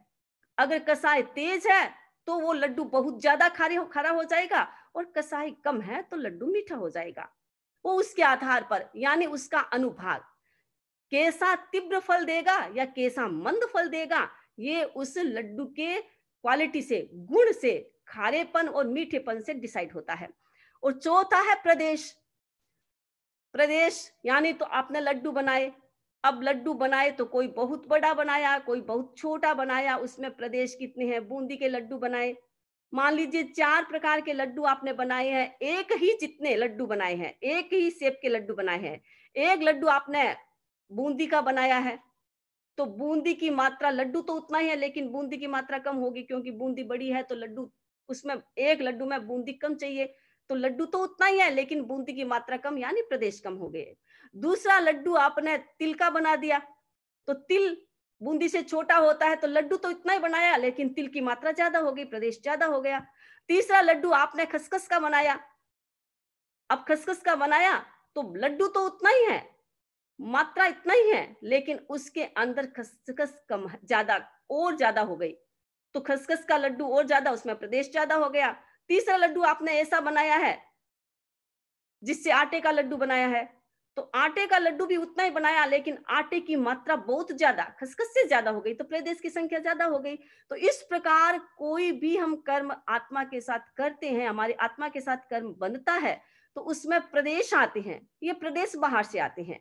अगर कसाय तेज है तो वो लड्डू बहुत ज्यादा खारा हो जाएगा, और कसाई कम है तो लड्डू मीठा हो जाएगा। वो उसके आधार पर, यानी उसका अनुभाग कैसा तीव्र फल देगा या कैसा मंद फल देगा, ये उस लड्डू के क्वालिटी से, गुण से, खारेपन और मीठेपन से डिसाइड होता है। और चौथा है प्रदेश। प्रदेश यानी तो आपने लड्डू बनाए, अब लड्डू बनाए तो कोई बहुत बड़ा बनाया, कोई बहुत छोटा बनाया, उसमें प्रदेश कितने हैं। बूंदी के लड्डू बनाए, मान लीजिए 4 प्रकार के लड्डू आपने बनाए हैं, एक ही जितने लड्डू बनाए हैं, एक ही शेप के लड्डू बनाए हैं। एक लड्डू आपने बूंदी का बनाया है तो बूंदी की मात्रा, लड्डू तो उतना ही है लेकिन बूंदी की मात्रा कम होगी, क्योंकि बूंदी बड़ी है तो लड्डू, उसमें एक लड्डू में बूंदी कम चाहिए, तो लड्डू तो उतना ही है लेकिन बूंदी की मात्रा कम, यानी प्रदेश कम हो गए। दूसरा लड्डू आपने तिल का बना दिया, तो तिल बूंदी से छोटा होता है तो लड्डू तो इतना ही बनाया लेकिन तिल की मात्रा ज्यादा हो गई, प्रदेश ज्यादा हो गया। तीसरा लड्डू आपने खसखस का बनाया, अब खसखस का बनाया तो लड्डू तो उतना ही है, मात्रा इतना ही है, लेकिन उसके अंदर खसखस कम, ज्यादा और ज्यादा हो गई, तो खसखस का लड्डू और ज्यादा, उसमें प्रदेश ज्यादा हो गया। तीसरा लड्डू आपने ऐसा बनाया है जिससे आटे का लड्डू बनाया है, तो आटे का लड्डू भी उतना ही बनाया लेकिन आटे की मात्रा बहुत ज्यादा, खसखस से ज्यादा हो गई, तो प्रदेश की संख्या ज्यादा हो गई। तो इस प्रकार कोई भी हम कर्म आत्मा के साथ करते हैं, हमारी आत्मा के साथ कर्म बनता है, तो उसमें प्रदेश आते हैं। ये प्रदेश बाहर से आते हैं,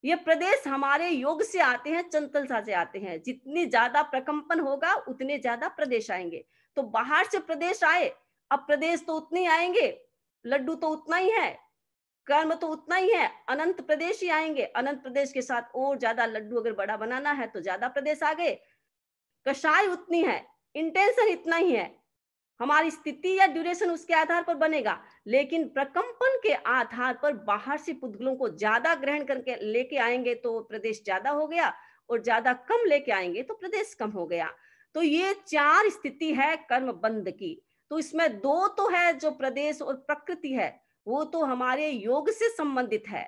ये प्रदेश हमारे योग से आते हैं, चंचलता से आते हैं। जितनी ज्यादा प्रकंपन होगा उतने ज्यादा प्रदेश आएंगे। तो बाहर से प्रदेश आए, अब प्रदेश तो उतने आएंगे, लड्डू तो उतना ही है, कर्म तो उतना ही है, अनंत प्रदेश ही आएंगे। अनंत प्रदेश के साथ और ज्यादा लड्डू अगर बड़ा बनाना है तो ज्यादा प्रदेश आ गए, कषाय उतनी है, इंटेंशन इतना ही है, हमारी स्थिति या ड्यूरेशन उसके आधार पर बनेगा, लेकिन प्रकंपन के आधार पर बाहर से पुद्गलों को ज्यादा ग्रहण करके लेके आएंगे तो प्रदेश ज्यादा हो गया, और ज्यादा कम लेके आएंगे तो प्रदेश कम हो गया। तो ये 4 स्थिति है कर्म बंध की। तो इसमें 2 तो है जो प्रदेश और प्रकृति है, वो तो हमारे योग से संबंधित है।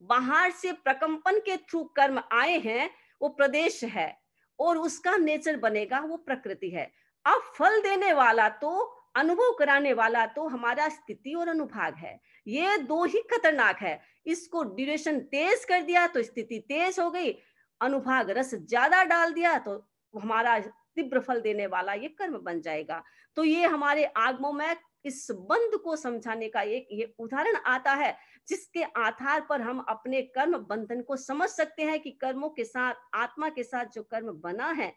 बाहर से प्रकंपन के थ्रू कर्म आए हैं वो प्रदेश है, और उसका नेचर बनेगा वो प्रकृति है। अब फल देने वाला तो, अनुभव कराने वाला तो हमारा स्थिति और अनुभाग है। ये 2 ही खतरनाक है। इसको ड्यूरेशन तेज कर दिया तो स्थिति तेज हो गई, अनुभाग रस ज्यादा डाल दिया तो हमारा तीव्र फल देने वाला ये कर्म बन जाएगा। तो ये हमारे आगमों में इस बंध को समझाने का एक ये उदाहरण आता है, जिसके आधार पर हम अपने कर्म बंधन को समझ सकते हैं कि कर्मों के साथ, आत्मा के साथ जो कर्म बना है,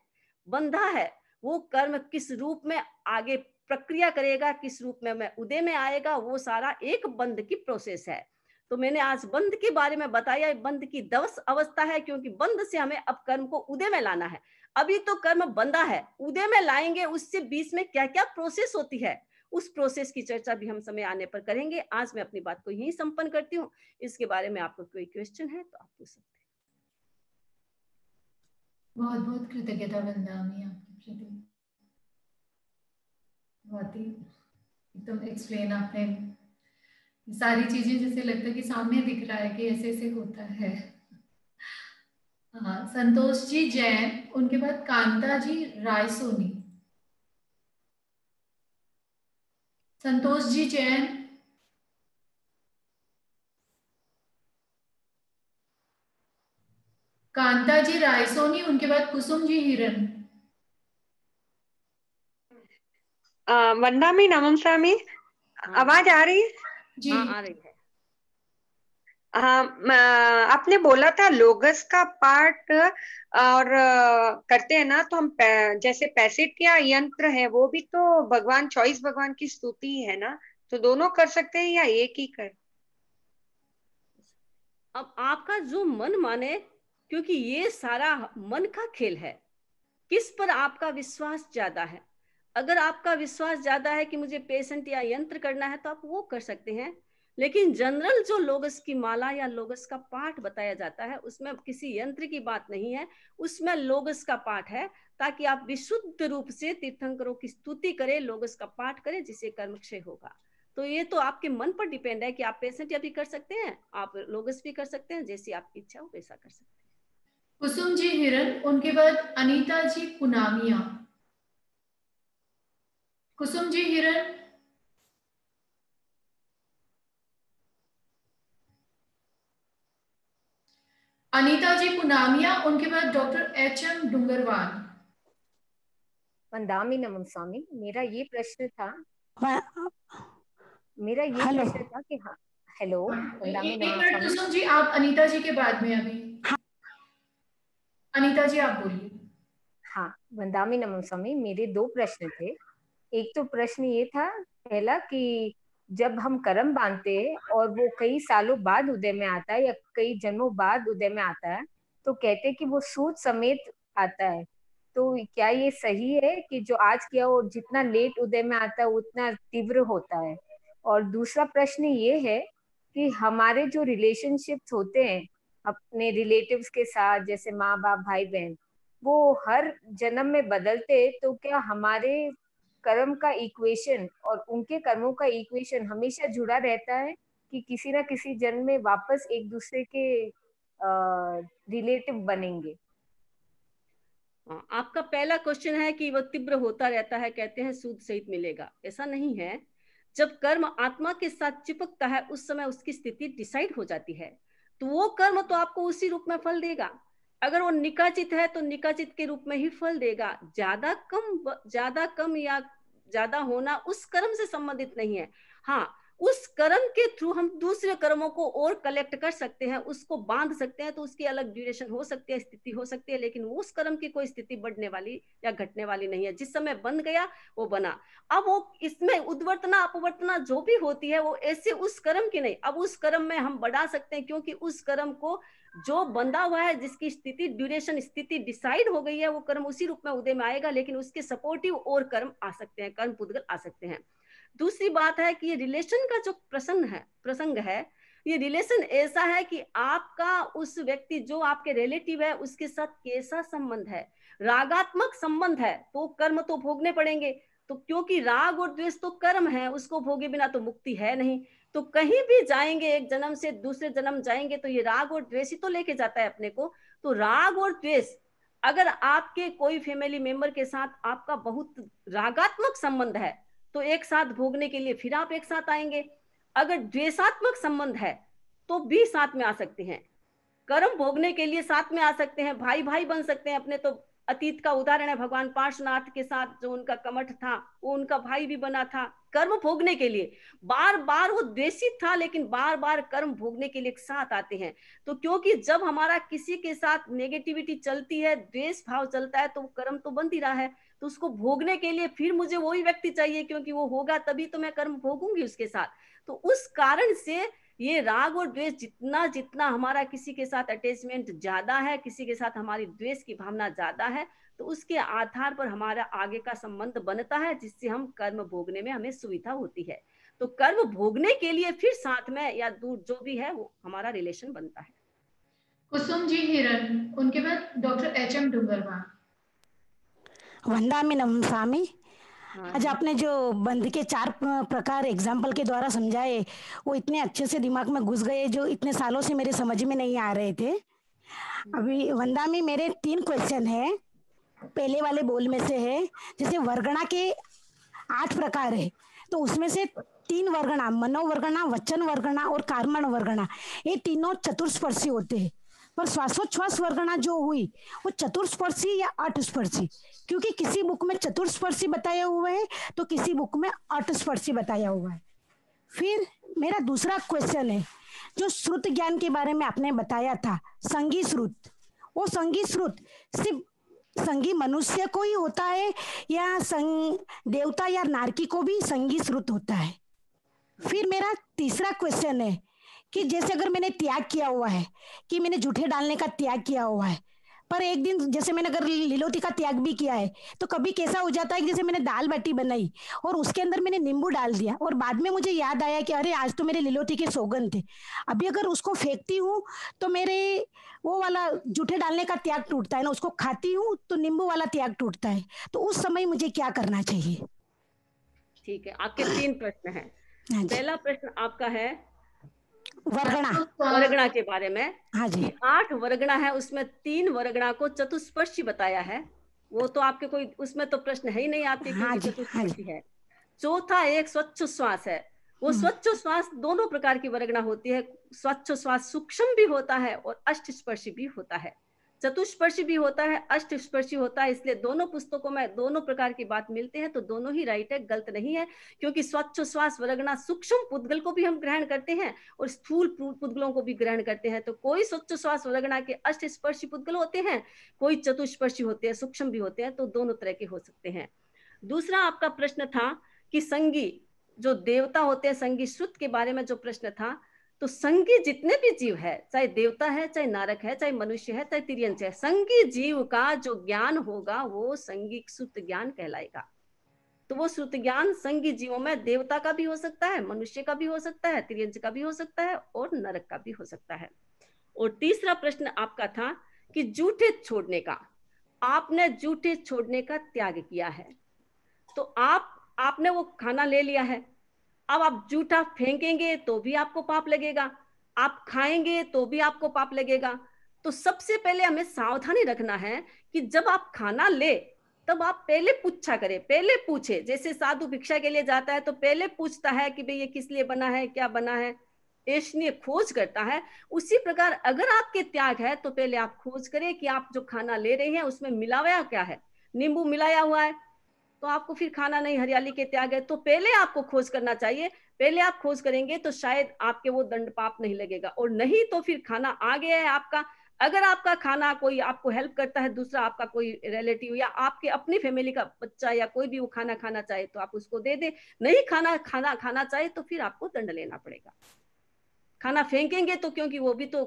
बंधा है, वो कर्म किस रूप में आगे प्रक्रिया करेगा, किस रूप में उदय में आएगा, वो सारा एक बंध की प्रोसेस है। तो मैंने आज बंध के बारे में बताया, बंध की 10 अवस्था है, क्योंकि बंध से हमें अब कर्म को उदय में लाना है। अभी तो कर्म बंधा है, उदय में लाएंगे, उससे बीच में क्या क्या प्रोसेस होती है, उस प्रोसेस की चर्चा भी हम समय आने पर करेंगे। आज मैं अपनी बात को यहीं संपन्न करती हूँ। इसके बारे में आपको कोई क्वेश्चन है तो आप पूछ सकते हैं। बहुत बहुत कृतज्ञता वंदनामि आपके प्रति, बहुत ही एकदम एक्सप्लेन आपने सारी चीजें, जैसे लगता है कि सामने दिख रहा है कि ऐसे ऐसे होता है। हाँ, संतोष जी जैन, उनके बाद कांता जी रायसोनी। संतोष जी जैन, कांता जी रायसोनी, उनके बाद कुसुम जी हिरन। वंदा में नमन स्वामी, हाँ आवाज आ रही है? जी हाँ आ रही है। आपने बोला था लोगस का पार्ट और करते हैं ना, तो हम जैसे पैसेट या यंत्र है वो भी तो भगवान, चॉइस भगवान की स्तुति है ना, तो दोनों कर सकते हैं या एक ही कर? अब आपका जो मन माने, क्योंकि ये सारा मन का खेल है। किस पर आपका विश्वास ज्यादा है? अगर आपका विश्वास ज्यादा है कि मुझे पेशेंट या यंत्र करना है तो आप वो कर सकते हैं। लेकिन जनरल जो लोगस की माला या लोगस का पाठ बताया जाता है उसमें किसी यंत्र की बात नहीं है, उसमें लोगस का पाठ है, ताकि आप विशुद्ध रूप से तीर्थंकरों की स्तुति करें, लोगस का पाठ करें, जिससे कर्म क्षय होगा। तो ये तो आपके मन पर डिपेंड है कि आप पेशेंट या भी कर सकते हैं, आप लोगस भी कर सकते हैं, जैसी आपकी इच्छा हो वैसा कर सकते हैं। कुसुम जी हिरन, उनके बाद अनीता जी पुनामिया। कुसुम जी हिरन, अनीता जी पुनामिया, उनके बाद डॉक्टर एच.एम. डूंगरवाल। वंदामी नमन स्वामी, मेरा ये प्रश्न था हेलो। कि हाँ, हेलो, वंदामी एक नमन मिनट स्वामी। कुसुम जी, आप अनीता जी के बाद में अभी। अनीता जी आप बोलिए। हाँ, वंदामी नमन स्वामी, मेरे दो प्रश्न थे। एक तो प्रश्न ये था पहला कि जब हम कर्म बांधते हैं और वो कई सालों बाद उदय में आता है या कई जन्मों बाद उदय में आता है, तो कहते हैं कि वो सूद समेत आता है। तो क्या ये सही है कि जो आज किया वो जितना लेट उदय में आता है उतना तीव्र होता है? और दूसरा प्रश्न ये है कि हमारे जो रिलेशनशिप्स होते हैं अपने रिलेटिव्स के साथ, जैसे माँ बाप भाई बहन, वो हर जन्म में बदलते हैं, तो क्या हमारे कर्म का इक्वेशन और उनके कर्मों का इक्वेशन हमेशा जुड़ा रहता है कि किसी ना किसी जन्म में वापस एक दूसरे के रिलेटिव बनेंगे? आपका पहला क्वेश्चन है कि वह तीव्र होता रहता है, कहते हैं सूद सहित मिलेगा। ऐसा नहीं है। जब कर्म आत्मा के साथ चिपकता है उस समय उसकी स्थिति डिसाइड हो जाती है, तो वो कर्म तो आपको उसी रूप में फल देगा। अगर वो निकाचित है तो निकाचित के रूप में ही फल देगा। ज्यादा कम या ज्यादा होना उस कर्म से संबंधित नहीं है। हाँ, उस कर्म के थ्रू हम दूसरे कर्मों को और कलेक्ट कर सकते हैं, उसको बांध सकते हैं, तो उसकी अलग ड्यूरेशन हो सकती है, स्थिति हो सकती है, लेकिन उस कर्म की कोई स्थिति बढ़ने वाली या घटने वाली नहीं है। जिस समय बन गया वो बना। अब वो इसमें उद्वर्तना अपवर्तना जो भी होती है वो ऐसे उस कर्म की नहीं, अब उस कर्म में हम बढ़ा सकते हैं, क्योंकि उस कर्म को जो बंधा हुआ है, जिसकी स्थिति ड्यूरेशन स्थिति डिसाइड हो गई है, वो कर्म उसी रूप में उदय में आएगा, लेकिन उसके सपोर्टिव और कर्म आ सकते हैं, कर्म पुद्गल आ सकते हैं। दूसरी बात है कि ये रिलेशन का जो प्रसंग है, ये रिलेशन ऐसा है कि आपका उस व्यक्ति जो आपके रिलेटिव है उसके साथ कैसा संबंध है। रागात्मक संबंध है तो कर्म तो भोगने पड़ेंगे, तो क्योंकि राग और द्वेष तो कर्म है, उसको भोगे बिना तो मुक्ति है नहीं। तो कहीं भी जाएंगे, एक जन्म से दूसरे जन्म जाएंगे, तो ये राग और द्वेष ही तो लेके जाता है अपने को। तो राग और द्वेष, अगर आपके कोई फैमिली मेंबर के साथ आपका बहुत रागात्मक संबंध है तो एक साथ भोगने के लिए फिर आप एक साथ आएंगे। अगर द्वेषात्मक संबंध है तो भी साथ में आ सकते हैं, कर्म भोगने के लिए साथ में आ सकते हैं, भाई भाई बन सकते हैं अपने। तो अतीत का उदाहरण है भगवान पार्श्वनाथ के साथ, जो उनका कमठ था वो उनका भाई भी बना था कर्म भोगने के लिए। बार बार वो द्वेषित था लेकिन बार बार कर्म भोगने के लिए साथ आते हैं। तो क्योंकि जब हमारा किसी के साथ नेगेटिविटी चलती है, द्वेष भाव चलता है, तो कर्म तो बन ही रहा है, तो उसको भोगने के लिए फिर मुझे वही व्यक्ति चाहिए, क्योंकि वो होगा तभी तो मैं कर्म भोगूंगी उसके साथ। तो उस कारण से ये राग और द्वेष, जितना जितना हमारा किसी के साथ अटैचमेंट ज्यादा है, किसी के साथ हमारी द्वेष की भावना ज्यादा है, तो उसके आधार पर हमारा आगे का संबंध बनता है, जिससे हम कर्म भोगने में हमें सुविधा होती है। तो कर्म भोगने के लिए फिर साथ में या दूर जो भी है वो हमारा रिलेशन बनता है। कुसुम जी हिरन, उनके बाद डॉक्टर एच.एम. डूंगरवाल। वंदा में नमन स्वामी, हाँ, आज आपने जो बंध के 4 प्रकार एग्जाम्पल के द्वारा समझाए वो इतने अच्छे से दिमाग में घुस गए, जो इतने सालों से मेरे समझ में नहीं आ रहे थे। अभी वंदा में मेरे 3 क्वेश्चन है। पहले वाले बोल में से है, जैसे वर्गणा के 8 प्रकार है, तो उसमें से 3 वर्गणा, मनोवर्गणा, वचन वर्गणा और कर्मण वर्गणा, ये तीनों चतुर्स्पर्शी होते हैं। पर श्वासोच्छ्वास वर्गणा जो हुई वो चतुर्स्पर्शी या अठस्पर्शी, क्योंकि किसी बुक में चतुर्स्पर्शी बताया हुआ है तो किसी बुक में अठस्पर्शी बताया हुआ है। फिर मेरा दूसरा क्वेश्चन है, जो श्रुत ज्ञान के बारे में आपने बताया था, संगी श्रुत, वो संगी श्रुत सिर्फ संगी मनुष्य को ही होता है या देवता या नारकी को भी संगी श्रुत होता है? फिर मेरा तीसरा क्वेश्चन है कि जैसे अगर मैंने त्याग किया हुआ है, कि मैंने जूठे डालने का त्याग किया हुआ है, पर एक दिन जैसे मैंने अगर लीलोती का त्याग भी किया है, तो कभी कैसा हो जाता है कि जैसे मैंने दाल बाटी बनाई और उसके अंदर मैंने नींबू डाल दिया और बाद में मुझे याद आया कि अरे आज तो मेरे लीलोती के सौगंध थे, अभी अगर उसको फेंकती हूँ तो मेरे वो वाला जूठे डालने का त्याग टूटता है ना, उसको खाती हूँ तो नींबू वाला त्याग टूटता है, तो उस समय मुझे क्या करना चाहिए? ठीक है, आपके 3 प्रश्न हैं। हाँ जी। पहला प्रश्न आपका है वर्गणा, वर्गणा के बारे में। हाँ जी। 8 वर्गणा है, उसमें 3 वर्गणा को चतुष्पर्शी बताया है। वो तो आपके कोई उसमें तो प्रश्न है ही नहीं आपके, हाँ क्योंकि जी, चतुष्पर्शी है। चौथा एक स्वच्छ श्वास है, वो स्वच्छ श्वास दोनों प्रकार की वर्गणा होती है। स्वच्छ श्वास सूक्ष्म भी होता है और अष्टस्पर्शी भी होता है, चतुष्पर्शी भी होता है, अष्टस्पर्शी होता है। इसलिए दोनों पुस्तकों में दोनों प्रकार की बात मिलते हैं, तो दोनों ही राइट है, गलत नहीं है। क्योंकि स्वच्छ श्वास वर्गणा सूक्ष्म पुद्गल को भी हम ग्रहण करते हैं और स्थूल पुद्गलों को भी ग्रहण करते हैं। तो कोई स्वच्छ श्वास वर्गणा के अष्टस्पर्शी पुद्गल होते हैं, कोई चतुष्पर्शी होते हैं, सूक्ष्म भी होते हैं, तो दोनों तरह के हो सकते हैं। दूसरा आपका प्रश्न था कि संगी जो देवता होते हैं, संगी श्रुत के बारे में जो प्रश्न था, तो संगी जितने भी जीव है, चाहे देवता है, चाहे नारक है, चाहे मनुष्य है, चाहे तिर्यंच है, संगी जीव का जो ज्ञान होगा वो संगी श्रुत ज्ञान कहलाएगा। तो वो श्रुत ज्ञान संगी जीवों में देवता का भी हो सकता है, मनुष्य का भी हो सकता है, तिर्यंच का भी हो सकता है और नरक का भी हो सकता है। और तीसरा प्रश्न आपका था कि जूठे छोड़ने का, आपने जूठे छोड़ने का त्याग किया है, तो आपने वो खाना ले लिया है, अब आप जूठा फेंकेंगे तो भी आपको पाप लगेगा, आप खाएंगे तो भी आपको पाप लगेगा। तो सबसे पहले हमें सावधानी रखना है कि जब आप खाना ले तब आप पहले पूछा करें, पहले पूछे। जैसे साधु भिक्षा के लिए जाता है तो पहले पूछता है कि भाई ये किस लिए बना है, क्या बना है, इसलिए खोज करता है। उसी प्रकार अगर आपके त्याग है तो पहले आप खोज करें कि आप जो खाना ले रहे हैं उसमें मिलाया क्या है। नींबू मिलाया हुआ है तो आपको फिर खाना नहीं, हरियाली के त्याग है, तो पहले आपको खोज करना चाहिए। पहले आप खोज करेंगे तो शायद आपके वो दंड पाप नहीं लगेगा, और नहीं तो फिर खाना आ गया है आपका, अगर आपका खाना कोई आपको हेल्प करता है, दूसरा आपका कोई रिलेटिव या आपके अपनी फैमिली का बच्चा या कोई भी वो खाना खाना चाहे तो आप उसको दे दे, नहीं खाना चाहे तो फिर आपको दंड लेना पड़ेगा। खाना फेंकेंगे तो क्योंकि वो भी तो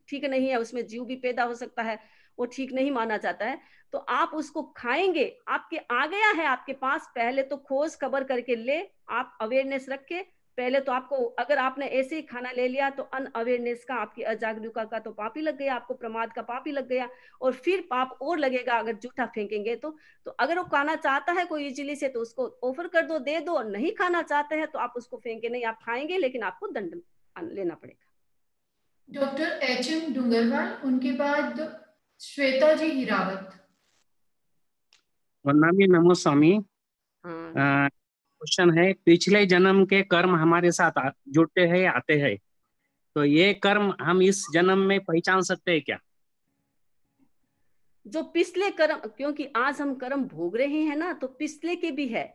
ठीक नहीं है, उसमें जीव भी पैदा हो सकता है, वो ठीक नहीं माना जाता है। तो आप उसको खाएंगे, आपके आ गया है आपके पास, पहले तो खोज खबर करके ले, आप अवेयरनेस रखे। पहले तो आपको, अगर आपने ऐसे ही खाना ले लिया तो अनअवेयरनेस का, आपकी अजागरूकता का तो पाप ही लग गया, आपको प्रमाद का पाप ही लग गया, और फिर पाप और लगेगा अगर जूठा फेंकेंगे तो। अगर वो खाना चाहता है कोई इजीली से तो उसको ऑफर कर दो, दे दो, और नहीं खाना चाहते हैं तो आप उसको फेंके नहीं, आप खाएंगे लेकिन आपको दंड लेना पड़ेगा। Doctor HM. डूंगरवाल, उनके बाद श्वेता जी हिरावत। वंदनामी नमो स्वामी। हाँ, क्वेश्चन है, पिछले जन्म के कर्म हमारे साथ जुड़ते हैं, आते हैं, तो ये कर्म हम इस जन्म में पहचान सकते हैं क्या? जो पिछले कर्म, क्योंकि आज हम कर्म भोग रहे हैं ना, तो पिछले के भी है।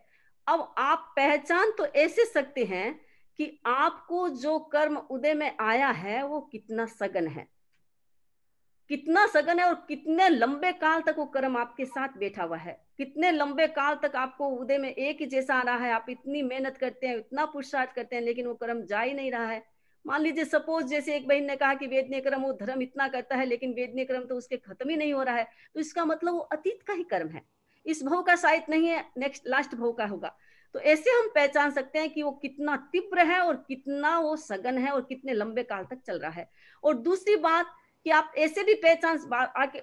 अब आप पहचान तो ऐसे सकते हैं कि आपको जो कर्म उदय में आया है वो कितना सघन है, कितना सघन है, और कितने लंबे काल तक वो कर्म आपके साथ बैठा हुआ है, कितने लंबे काल तक आपको उदय में एक ही जैसा आ रहा है। आप इतनी मेहनत करते हैं, इतना पुरुषार्थ करते हैं, लेकिन वो कर्म जा ही नहीं रहा है। मान लीजिए सपोज, जैसे एक बहन ने कहा कि वेदनीय कर्म, वो धर्म इतना करता है लेकिन वेदनीय कर्म तो उसके खत्म ही नहीं हो रहा है, तो इसका मतलब वो अतीत का ही कर्म है, इस भव का शायद नहीं है, नेक्स्ट लास्ट भव का होगा। तो ऐसे हम पहचान सकते हैं कि वो कितना तीव्र है और कितना वो सघन है और कितने लंबे काल तक चल रहा है। और दूसरी बात कि आप ऐसे भी पहचान,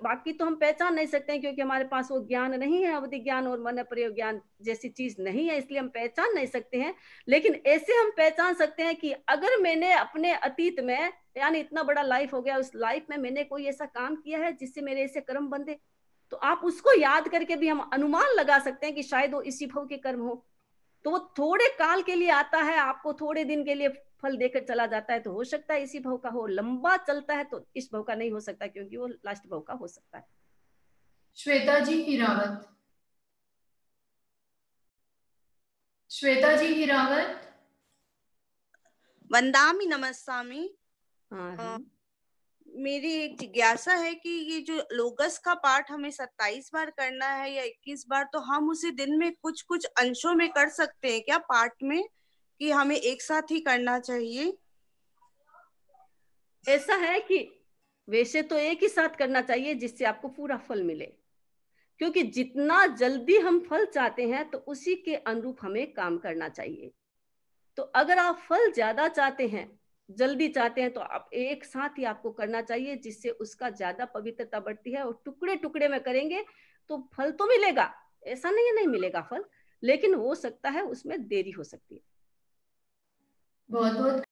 बाकी तो हम पहचान नहीं सकते हैं क्योंकि हमारे पास वो ज्ञान नहीं है, अवधि ज्ञान और मन प्रयोग ज्ञान जैसी चीज नहीं है, इसलिए हम पहचान नहीं सकते हैं। लेकिन ऐसे हम पहचान सकते हैं कि अगर मैंने अपने अतीत में, यानी इतना बड़ा लाइफ हो गया, उस लाइफ में मैंने कोई ऐसा काम किया है जिससे मेरे ऐसे कर्म बंधे, तो आप उसको याद करके भी हम अनुमान लगा सकते हैं कि शायद वो इसी भव के कर्म हो। तो वो थोड़े काल के लिए आता है, आपको थोड़े दिन के लिए फल देकर चला जाता है, तो हो सकता है इसी भाव का हो। लंबा चलता है तो इस भाव का नहीं हो सकता, क्योंकि वो लास्ट भाव का हो सकता है। श्वेता जी हिरावत। श्वेता जी हिरावत। वंदामि नमस्सामि। हाँ, मेरी एक जिज्ञासा है कि ये जो लोगस का पाठ हमें 27 बार करना है या 21 बार, तो हम उसे दिन में कुछ कुछ अंशों में कर सकते हैं क्या पाठ में, कि हमें एक साथ ही करना चाहिए? ऐसा है कि वैसे तो एक ही साथ करना चाहिए जिससे आपको पूरा फल मिले, क्योंकि जितना जल्दी हम फल चाहते हैं तो उसी के अनुरूप हमें काम करना चाहिए। तो अगर आप फल ज्यादा चाहते हैं, जल्दी चाहते हैं, तो आप एक साथ ही आपको करना चाहिए, जिससे उसका ज्यादा पवित्रता बढ़ती है। और टुकड़े टुकड़े में करेंगे तो फल तो मिलेगा, ऐसा नहीं है नहीं मिलेगा फल, लेकिन हो सकता है उसमें देरी हो सकती है। बहुत बहुत